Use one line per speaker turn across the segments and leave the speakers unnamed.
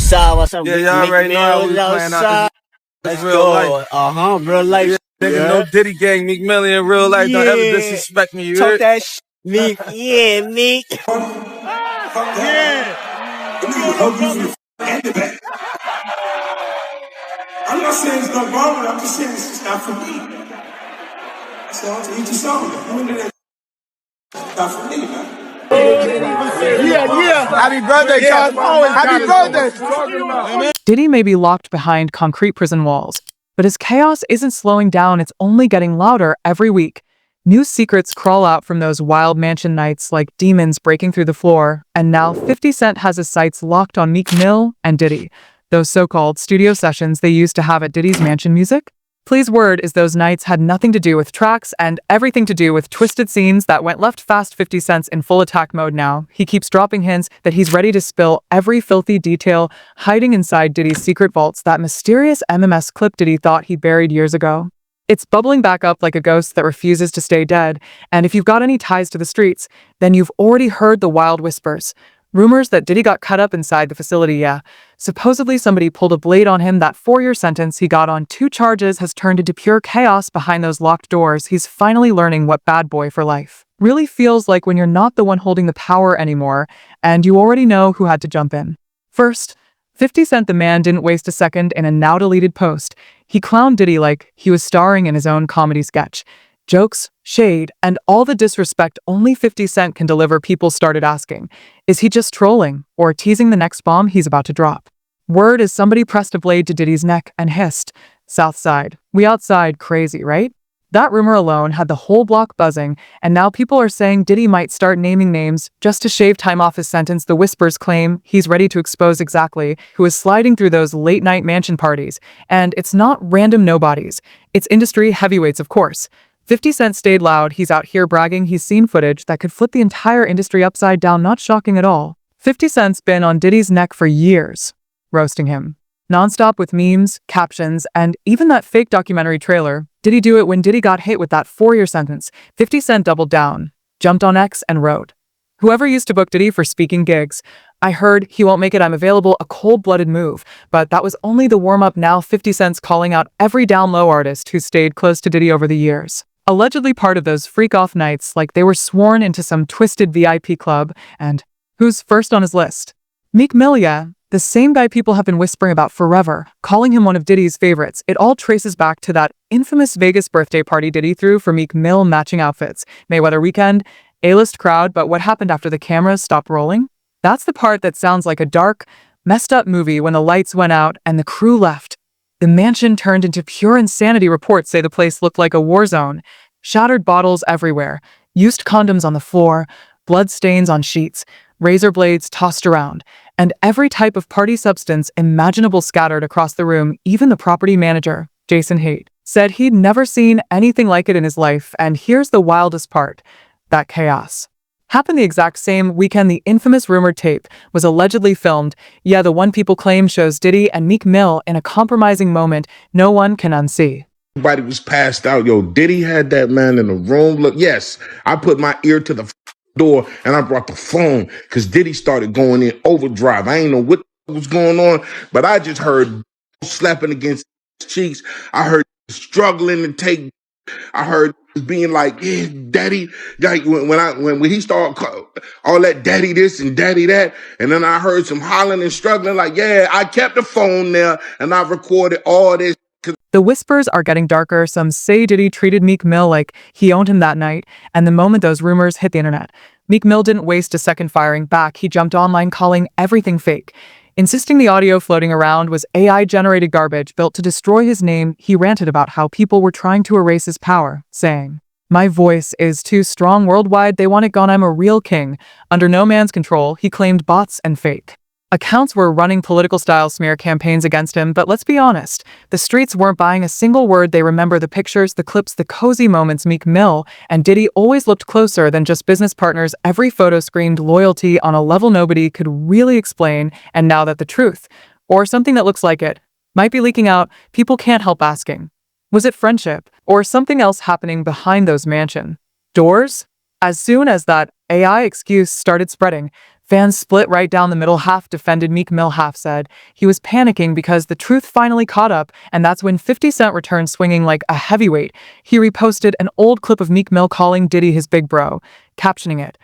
side, what's up?
Yeah, y'all already know how we playing out. That's real life.
Real life.
Nigga, no Diddy gang, Meek Mill in real life. Don't ever disrespect me, you
Talk
heard?
that shit, Meek. Yeah, Meek.
I'm not saying it's not wrong, I'm just saying it's just not for me. So to each his own. Not for me, man.
Yeah. Happy birthday, John. Happy birthday.
Diddy may be locked behind concrete prison walls, but his chaos isn't slowing down, it's only getting louder every week. New secrets crawl out from those wild mansion nights like demons breaking through the floor, and now 50 Cent has his sights locked on Meek Mill and Diddy. Those so-called studio sessions they used to have at Diddy's mansion music? Please word is those nights had nothing to do with tracks and everything to do with twisted scenes that went left fast. 50 Cent's in full attack mode now. He keeps dropping hints that he's ready to spill every filthy detail hiding inside Diddy's secret vaults, that mysterious MMS clip Diddy thought he buried years ago. It's bubbling back up like a ghost that refuses to stay dead, and if you've got any ties to the streets, then you've already heard the wild whispers. Rumors that Diddy got cut up inside the facility, yeah. Supposedly somebody pulled a blade on him. That 4-year sentence he got on 2 charges has turned into pure chaos behind those locked doors. He's finally learning what bad boy for life really feels like when you're not the one holding the power anymore, and you already know who had to jump in. First, 50 Cent the man didn't waste a second in a now-deleted post. He clowned Diddy like he was starring in his own comedy sketch. Jokes, shade, and all the disrespect only 50 Cent can deliver. People started asking, is he just trolling or teasing the next bomb he's about to drop? Word is somebody pressed a blade to Diddy's neck and hissed, "Southside, we outside, crazy, right?" That rumor alone had the whole block buzzing, and now people are saying Diddy might start naming names just to shave time off his sentence. The whispers claim he's ready to expose exactly who is sliding through those late-night mansion parties. And it's not random nobodies. It's industry heavyweights, of course. 50 Cent stayed loud. He's out here bragging he's seen footage that could flip the entire industry upside down. Not shocking at all. 50 Cent's been on Diddy's neck for years, roasting him nonstop with memes, captions, and even that fake documentary trailer. Did he do it when Diddy got hit with that 4-year sentence? 50 Cent doubled down, jumped on X, and wrote, "Whoever used to book Diddy for speaking gigs, I heard he won't make it, I'm available." A cold-blooded move, but that was only the warm-up. Now 50 Cent's calling out every down-low artist who stayed close to Diddy over the years. Allegedly part of those freak-off nights like they were sworn into some twisted VIP club. And who's first on his list? Meek Mill, yeah. The same guy people have been whispering about forever, calling him one of Diddy's favorites. It all traces back to that infamous Vegas birthday party Diddy threw for Meek Mill, matching outfits. Mayweather weekend, A-list crowd, but what happened after the cameras stopped rolling? That's the part that sounds like a dark, messed up movie. When the lights went out and the crew left, the mansion turned into pure insanity. Reports say the place looked like a war zone. Shattered bottles everywhere, used condoms on the floor, blood stains on sheets, razor blades tossed around, and every type of party substance imaginable scattered across the room. Even the property manager, Jason Haidt, said he'd never seen anything like it in his life. And here's the wildest part. That chaos happened the exact same weekend the infamous rumored tape was allegedly filmed. Yeah, the one people claim shows Diddy and Meek Mill in a compromising moment no one can unsee.
Everybody was passed out. Yo, Diddy had that man in the room. Look, yes, I put my ear to the door and I brought the phone because Diddy started going in overdrive. I ain't know what was going on, but I just heard slapping against his cheeks. I heard struggling to take. I heard being like, "Yeah, daddy." Like when he started all that daddy this and daddy that, and then I heard some hollering and struggling. Like, yeah, I kept the phone there and I recorded all this.
The whispers are getting darker. Some say Diddy treated Meek Mill like he owned him that night, and the moment those rumors hit the internet, Meek Mill didn't waste a second firing back. He jumped online calling everything fake, insisting the audio floating around was AI-generated garbage built to destroy his name. He ranted about how people were trying to erase his power, saying, "My voice is too strong worldwide, they want it gone, I'm a real king." Under no man's control, he claimed bots and fake accounts were running political-style smear campaigns against him. But let's be honest, the streets weren't buying a single word. They remember the pictures, the clips, the cozy moments. Meek Mill and Diddy always looked closer than just business partners. Every photo screamed loyalty on a level nobody could really explain. And now that the truth, or something that looks like it, might be leaking out, people can't help asking, was it friendship or something else happening behind those mansion doors? As soon as that AI excuse started spreading, Fans split right down the middle. Half defended Meek Mill, half said he was panicking because the truth finally caught up, and that's when 50 Cent returned swinging like a heavyweight. He reposted an old clip of Meek Mill calling Diddy his big bro, captioning it,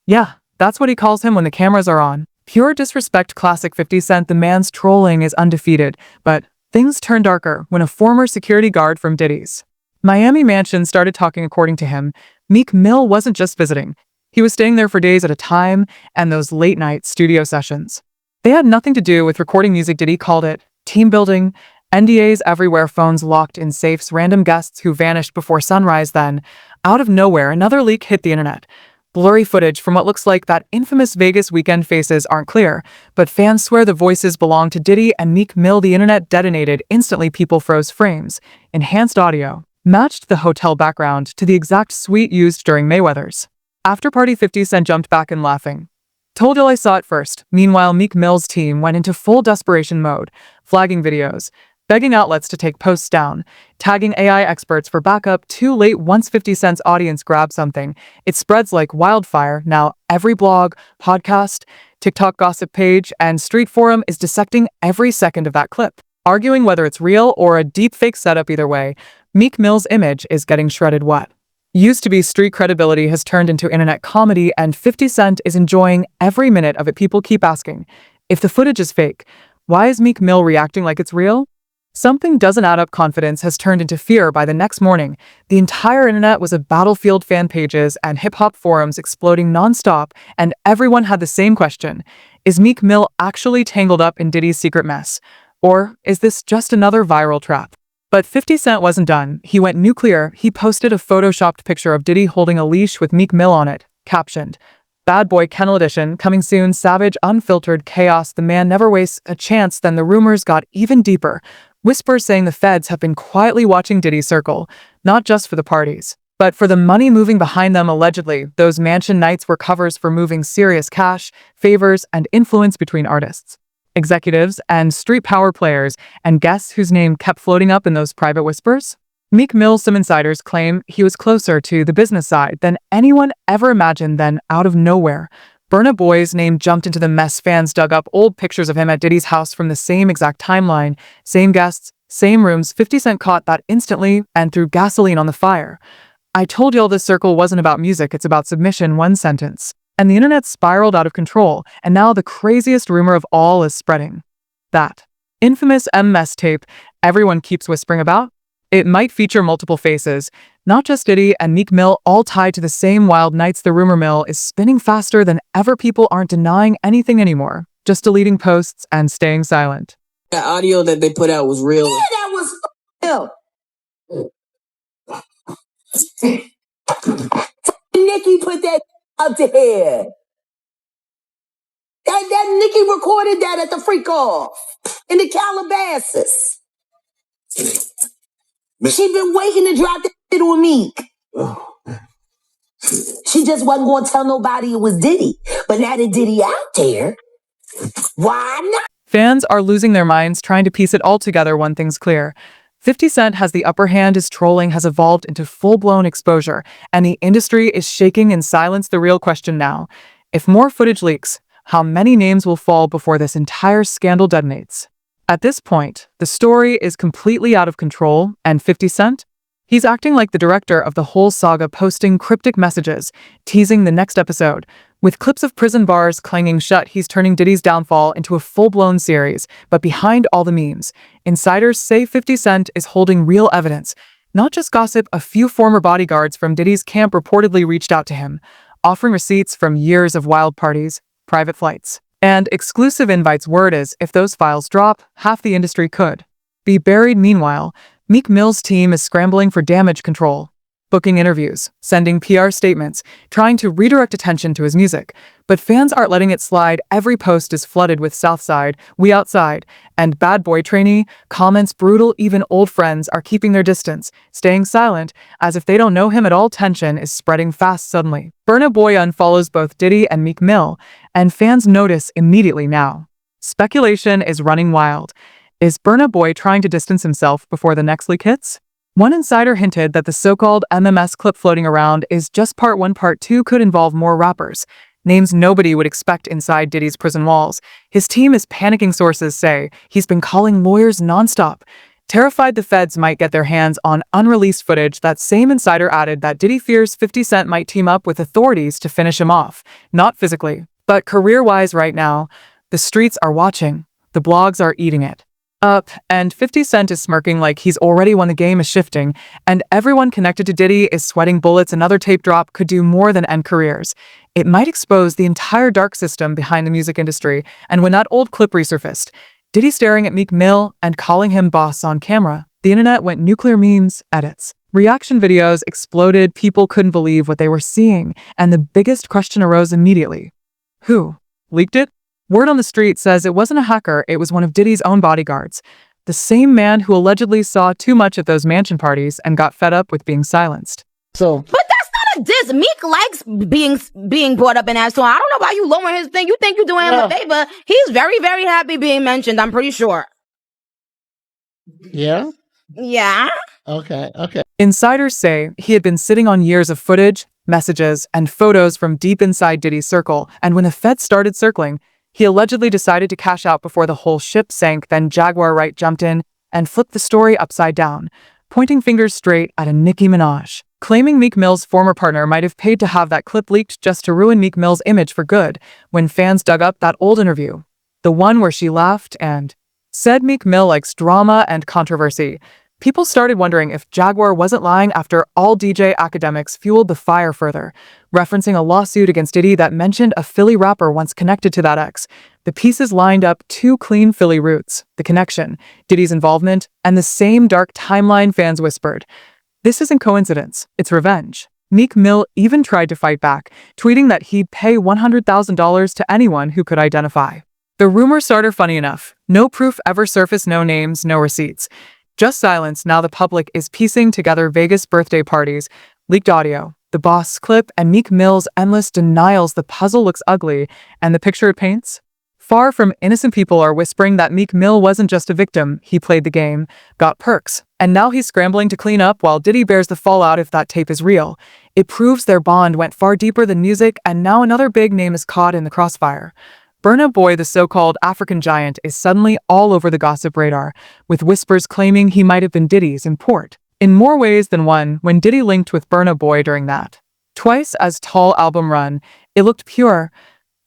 "Yeah, that's what he calls him when the cameras are on." Pure disrespect. Classic 50 Cent. The man's trolling is undefeated, but things turned darker when a former security guard from Diddy's Miami mansion started talking. According to him, Meek Mill wasn't just visiting. He was staying there for days at a time, and those late-night studio sessions, they had nothing to do with recording music. Diddy called it team building, NDAs everywhere, phones locked in safes, random guests who vanished before sunrise. Then, out of nowhere, another leak hit the internet. Blurry footage from what looks like that infamous Vegas weekend. Faces aren't clear, but fans swear the voices belong to Diddy and Meek Mill. The internet detonated instantly. People froze frames. Enhanced audio matched the hotel background to the exact suite used during Mayweather's after party. 50 Cent jumped back in laughing. "Told you I saw it first." Meanwhile, Meek Mill's team went into full desperation mode, flagging videos, begging outlets to take posts down, tagging AI experts for backup. Too late. Once 50 Cent's audience grabs something, it spreads like wildfire. Now every blog, podcast, TikTok gossip page, and street forum is dissecting every second of that clip, arguing whether it's real or a deepfake setup. Either way, Meek Mill's image is getting shredded. What used to be street credibility has turned into internet comedy, and 50 Cent is enjoying every minute of it. People keep asking, if the footage is fake, why is Meek Mill reacting like it's real? Something doesn't add up. Confidence has turned into fear. By the next morning, the entire internet was a battlefield. Fan pages and hip-hop forums exploding nonstop, and everyone had the same question. Is Meek Mill actually tangled up in Diddy's secret mess? Or is this just another viral trap? But 50 Cent wasn't done. He went nuclear. He posted a photoshopped picture of Diddy holding a leash with Meek Mill on it, captioned, "Bad Boy Kennel Edition, coming soon, savage, unfiltered chaos. The man never wastes a chance." Then the rumors got even deeper. Whispers saying the feds have been quietly watching Diddy's circle, not just for the parties, but for the money moving behind them. Allegedly, those mansion nights were covers for moving serious cash, favors, and influence between artists, executives, and street power players. And guess whose name kept floating up in those private whispers? Meek Mill. Some insiders claim he was closer to the business side than anyone ever imagined. Then, out of nowhere, Burna Boy's name jumped into the mess. Fans dug up old pictures of him at Diddy's house from the same exact timeline, same guests, same rooms. 50 Cent caught that instantly and threw gasoline on the fire. "I told y'all this circle wasn't about music, it's about submission." One sentence. And the internet spiraled out of control, and now the craziest rumor of all is spreading. That infamous MS tape everyone keeps whispering about? It might feature multiple faces, not just Diddy and Meek Mill, all tied to the same wild nights. The rumor mill is spinning faster than ever. People aren't denying anything anymore, just deleting posts and staying silent.
The audio that they put out was real.
Yeah, that was real. Nicki put that up there. That Nicki recorded that at the freak off in the Calabasas. She been waiting to drop that shit on Meek. She just wasn't going to tell nobody it was Diddy. But now that Diddy out there, why not?
Fans are losing their minds trying to piece it all together. One thing's clear. 50 Cent has the upper hand. His trolling has evolved into full-blown exposure, and the industry is shaking in silence. The real question now, if more footage leaks, how many names will fall before this entire scandal detonates? At this point, the story is completely out of control, and 50 Cent? He's acting like the director of the whole saga, posting cryptic messages, teasing the next episode. With clips of prison bars clanging shut, he's turning Diddy's downfall into a full-blown series. But behind all the memes, insiders say 50 Cent is holding real evidence, not just gossip. A few former bodyguards from Diddy's camp reportedly reached out to him, offering receipts from years of wild parties, private flights, and exclusive invites. Word is, if those files drop, half the industry could be buried. Meanwhile, Meek Mill's team is scrambling for damage control, booking interviews, sending PR statements, trying to redirect attention to his music. But fans aren't letting it slide. Every post is flooded with "Southside, we outside," and "Bad Boy trainee" comments. Brutal. Even old friends are keeping their distance, staying silent, as if they don't know him at all. Tension is spreading fast. Suddenly, Burna Boy unfollows both Diddy and Meek Mill, and fans notice immediately now. Speculation is running wild. Is Burna Boy trying to distance himself before the next leak hits? One insider hinted that the so-called MMS clip floating around is just part 1. Part 2 could involve more rappers, names nobody would expect inside Diddy's prison walls. His team is panicking, sources say. He's been calling lawyers nonstop. Terrified the feds might get their hands on unreleased footage, that same insider added that Diddy fears 50 Cent might team up with authorities to finish him off. Not physically, but career-wise right now. The streets are watching. The blogs are eating it up, and 50 Cent is smirking like he's already won. The game is shifting, and everyone connected to Diddy is sweating bullets. Another tape drop could do more than end careers. It might expose the entire dark system behind the music industry, and when that old clip resurfaced, Diddy staring at Meek Mill and calling him boss on camera, the internet went nuclear. Memes, edits, reaction videos exploded. People couldn't believe what they were seeing, and the biggest question arose immediately. Who leaked it? Word on the street says it wasn't a hacker, it was one of Diddy's own bodyguards. The same man who allegedly saw too much at those mansion parties and got fed up with being silenced.
But that's not a diss. Meek likes being brought up in that song. I don't know why you lowering his thing. You think you're doing him a favor. He's very, very happy being mentioned, I'm pretty sure.
Yeah?
Yeah?
Okay.
Insiders say he had been sitting on years of footage, messages, and photos from deep inside Diddy's circle, and when the feds started circling, he allegedly decided to cash out before the whole ship sank. Then Jaguar Wright jumped in and flipped the story upside down, pointing fingers straight at a Nicki Minaj, claiming Meek Mill's former partner might have paid to have that clip leaked just to ruin Meek Mill's image for good. When fans dug up that old interview, the one where she laughed and said Meek Mill likes drama and controversy, people started wondering if Jaguar wasn't lying. After all, DJ academics fueled the fire further, referencing a lawsuit against Diddy that mentioned a Philly rapper once connected to that ex. The pieces lined up two clean Philly roots, the connection, Diddy's involvement, and the same dark timeline. Fans whispered, "This isn't coincidence, it's revenge." Meek Mill even tried to fight back, tweeting that he'd pay $100,000 to anyone who could identify. The rumor started. Funny enough, no proof ever surfaced, no names, no receipts. Just silence. Now the public is piecing together Vegas birthday parties, leaked audio, the Boss clip, and Meek Mill's endless denials. The puzzle looks ugly, and the picture it paints? Far from innocent. People are whispering that Meek Mill wasn't just a victim, he played the game, got perks, and now he's scrambling to clean up while Diddy bears the fallout. If that tape is real, it proves their bond went far deeper than music, and now another big name is caught in the crossfire. Burna Boy, the so-called African giant, is suddenly all over the gossip radar, with whispers claiming he might have been Diddy's import. In more ways than one, when Diddy linked with Burna Boy during that twice as tall album run, it looked pure.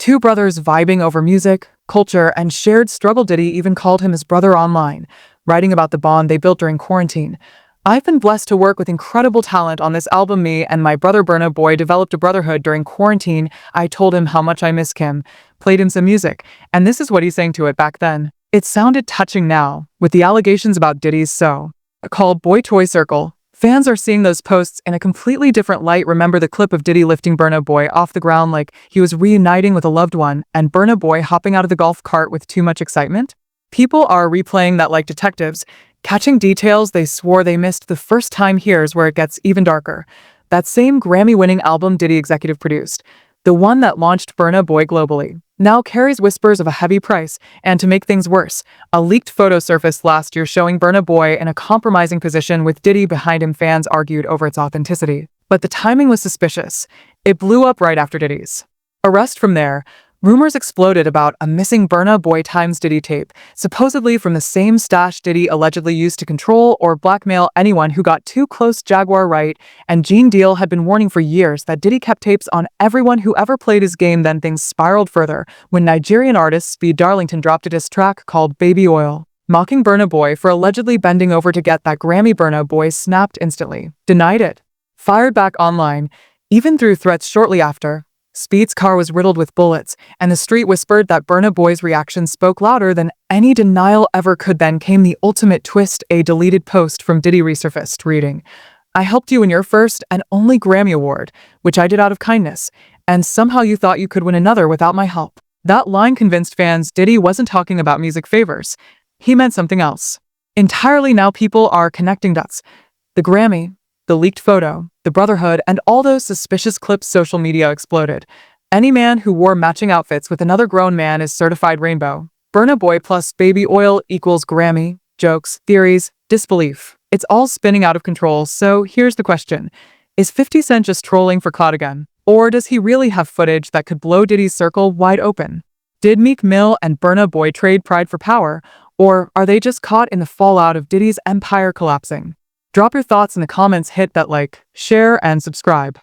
Two brothers vibing over music, culture, and shared struggle. Diddy even called him his brother online, writing about the bond they built during quarantine. "I've been blessed to work with incredible talent on this album. Me and my brother Burna Boy developed a brotherhood during quarantine. I told him how much I miss him, played him some music, and this is what he sang to it back then." It sounded touching now, with the allegations about Diddy's so-called boy toy circle. Fans are seeing those posts in a completely different light. Remember the clip of Diddy lifting Burna Boy off the ground like he was reuniting with a loved one, and Burna Boy hopping out of the golf cart with too much excitement? People are replaying that like detectives, catching details they swore they missed the first time. Here's where it gets even darker. That same Grammy-winning album Diddy executive produced, the one that launched Burna Boy globally, now carries whispers of a heavy price. And to make things worse, a leaked photo surfaced last year showing Burna Boy in a compromising position with Diddy behind him. Fans argued over its authenticity, but the timing was suspicious. It blew up right after Diddy's arrest. From there, rumors exploded about a missing Burna Boy times Diddy tape, supposedly from the same stash Diddy allegedly used to control or blackmail anyone who got too close. Jaguar Wright and Gene Deal had been warning for years that Diddy kept tapes on everyone who ever played his game. Then things spiraled further when Nigerian artist Speed Darlington dropped a diss track called Baby Oil, mocking Burna Boy for allegedly bending over to get that Grammy. Burna Boy snapped instantly, denied it, fired back online, even through threats shortly after. Speed's car was riddled with bullets, and the street whispered that Burna Boy's reaction spoke louder than any denial ever could. Then came the ultimate twist. A deleted post from Diddy resurfaced, reading, "I helped you win your first and only Grammy Award, which I did out of kindness, and somehow you thought you could win another without my help." That line convinced fans Diddy wasn't talking about music favors. He meant something else entirely. Now people are connecting dots. The Grammy, the leaked photo, the brotherhood, and all those suspicious clips. Social media exploded. Any man who wore matching outfits with another grown man is certified rainbow. Burna Boy plus Baby Oil equals Grammy. Jokes, theories, disbelief. It's all spinning out of control. So here's the question. Is 50 Cent just trolling for clout again? Or does he really have footage that could blow Diddy's circle wide open? Did Meek Mill and Burna Boy trade pride for power, or are they just caught in the fallout of Diddy's empire collapsing? Drop your thoughts in the comments, hit that like, share, and subscribe.